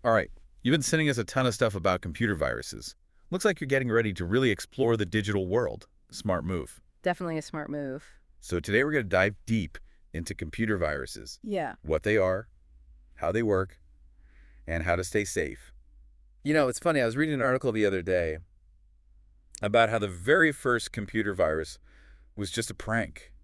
All right, you've been sending us a ton of stuff about computer viruses. Looks like you're getting ready to really explore the digital world. Smart move. Definitely a smart move. So today we're going to dive deep into computer viruses, Yeah. what they are, how they work, and how to stay safe. It's funny. I was reading an article the other day about how the very first computer virus was just a prank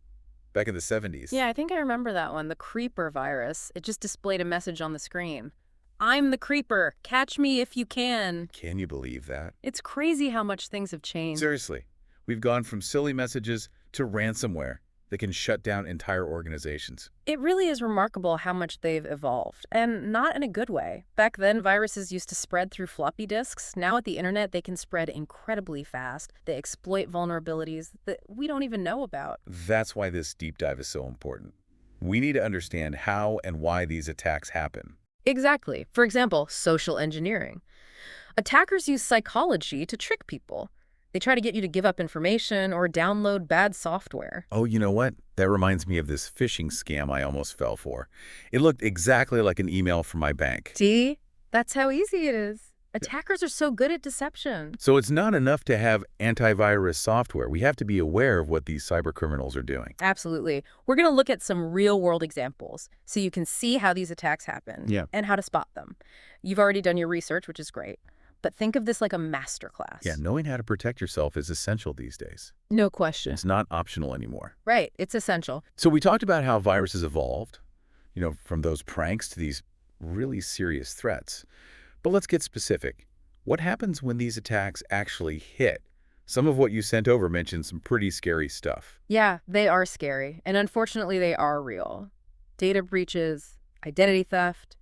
back in the 70s. Yeah, I think I remember that one, the creeper virus. It just displayed a message on the screen. I'm the creeper. Catch me if you can. Can you believe that? It's crazy how much things have changed. Seriously, we've gone from silly messages to ransomware that can shut down entire organizations. It really is remarkable how much they've evolved, and not in a good way. Back then, viruses used to spread through floppy disks. Now with the internet, they can spread incredibly fast. They exploit vulnerabilities that we don't even know about. That's why this deep dive is so important. We need to understand how and why these attacks happen. Exactly. For example, social engineering. Attackers use psychology to trick people. They try to get you to give up information or download bad software. Oh, you know what? That reminds me of this phishing scam I almost fell for. It looked exactly like an email from my bank. See? That's how easy it is. Attackers are so good at deception. So it's not enough to have antivirus software. We have to be aware of what these cybercriminals are doing. Absolutely. We're going to look at some real-world examples so you can see how these attacks happen and how to spot them. You've already done your research, which is great. But think of this like a masterclass. Yeah, knowing how to protect yourself is essential these days. No question. It's not optional anymore. Right. It's essential. So we talked about how viruses evolved, from those pranks to these really serious threats. But let's get specific. What happens when these attacks actually hit? Some of what you sent over mentioned some pretty scary stuff. Yeah, they are scary. And unfortunately, they are real. Data breaches, identity theft,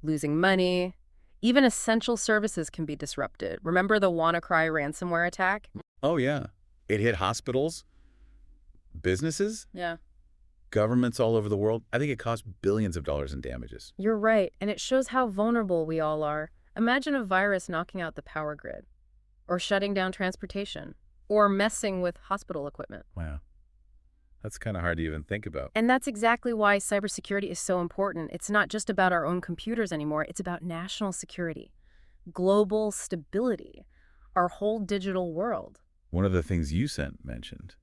losing money. Even essential services can be disrupted. Remember the WannaCry ransomware attack? Oh, yeah. It hit hospitals, businesses, Yeah. governments all over the world. I think it cost billions of dollars in damages. You're right, and it shows how vulnerable we all are. Imagine a virus knocking out the power grid, or shutting down transportation, or messing with hospital equipment. Wow. That's kind of hard to even think about. And that's exactly why cybersecurity is so important. It's not just about our own computers anymore. It's about national security, global stability, our whole digital world. One of the things you sent mentioned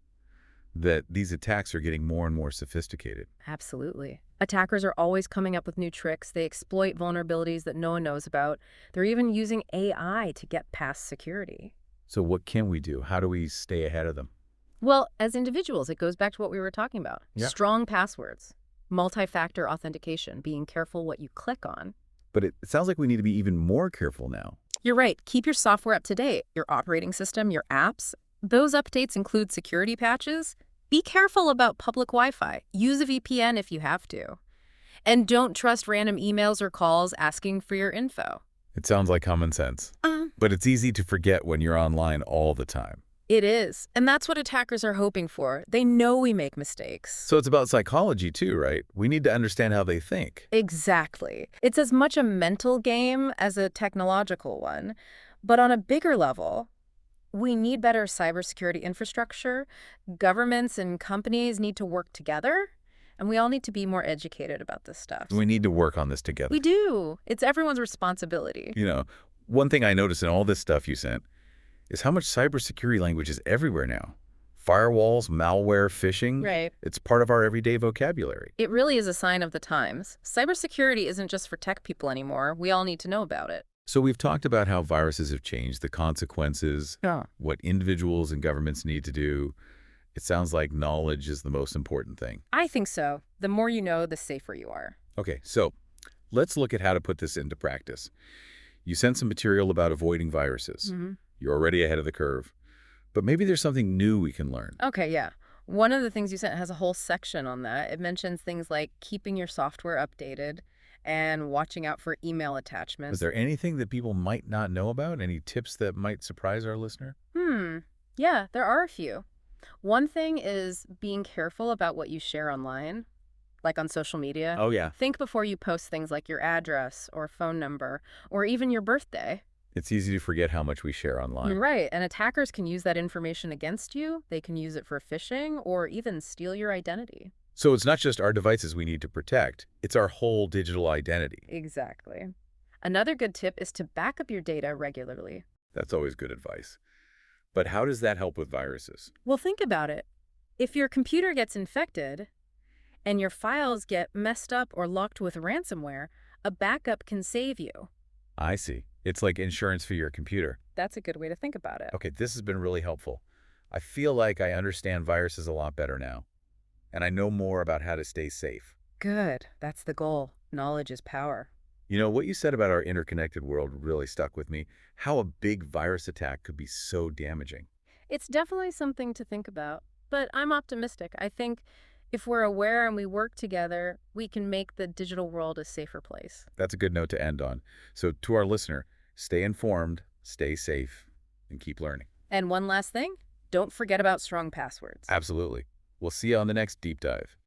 that these attacks are getting more and more sophisticated. Absolutely. Attackers are always coming up with new tricks. They exploit vulnerabilities that no one knows about. They're even using AI to get past security. So what can we do? How do we stay ahead of them? Well, as individuals, it goes back to what we were talking about. Yeah. Strong passwords, multi-factor authentication, being careful what you click on. But it sounds like we need to be even more careful now. You're right. Keep your software up to date, your operating system, your apps. Those updates include security patches. Be careful about public Wi-Fi. Use a VPN if you have to. And don't trust random emails or calls asking for your info. It sounds like common sense. But it's easy to forget when you're online all the time. It is. And that's what attackers are hoping for. They know we make mistakes. So it's about psychology too, right? We need to understand how they think. Exactly. It's as much a mental game as a technological one. But on a bigger level, we need better cybersecurity infrastructure. Governments and companies need to work together. And we all need to be more educated about this stuff. We need to work on this together. We do. It's everyone's responsibility. One thing I noticed in all this stuff you sent is how much cybersecurity language is everywhere now. Firewalls, malware, phishing. Right. It's part of our everyday vocabulary. It really is a sign of the times. Cybersecurity isn't just for tech people anymore. We all need to know about it. So we've talked about how viruses have changed, the consequences, Yeah. what individuals and governments need to do. It sounds like knowledge is the most important thing. I think so. The more you know, the safer you are. Okay, so let's look at how to put this into practice. You sent some material about avoiding viruses. You're already ahead of the curve. But maybe there's something new we can learn. Okay, yeah. One of the things you sent has a whole section on that. It mentions things like keeping your software updated and watching out for email attachments. Is there anything that people might not know about? Any tips that might surprise our listener? Yeah, there are a few. One thing is being careful about what you share online, like on social media. Oh, yeah. Think before you post things like your address or phone number or even your birthday. It's easy to forget how much we share online. Right, and attackers can use that information against you. They can use it for phishing or even steal your identity. So it's not just our devices we need to protect. It's our whole digital identity. Exactly. Another good tip is to back up your data regularly. That's always good advice. But how does that help with viruses? Well, think about it. If your computer gets infected and your files get messed up or locked with ransomware, a backup can save you. I see. It's like insurance for your computer. That's a good way to think about it. Okay, this has been really helpful. I feel like I understand viruses a lot better now, and I know more about how to stay safe. Good. That's the goal. Knowledge is power. You know, what you said about our interconnected world really stuck with me. How a big virus attack could be so damaging. It's definitely something to think about, but I'm optimistic. I think if we're aware and we work together, we can make the digital world a safer place. That's a good note to end on. So to our listener, stay informed, stay safe, and keep learning. And one last thing, don't forget about strong passwords. Absolutely. We'll see you on the next deep dive.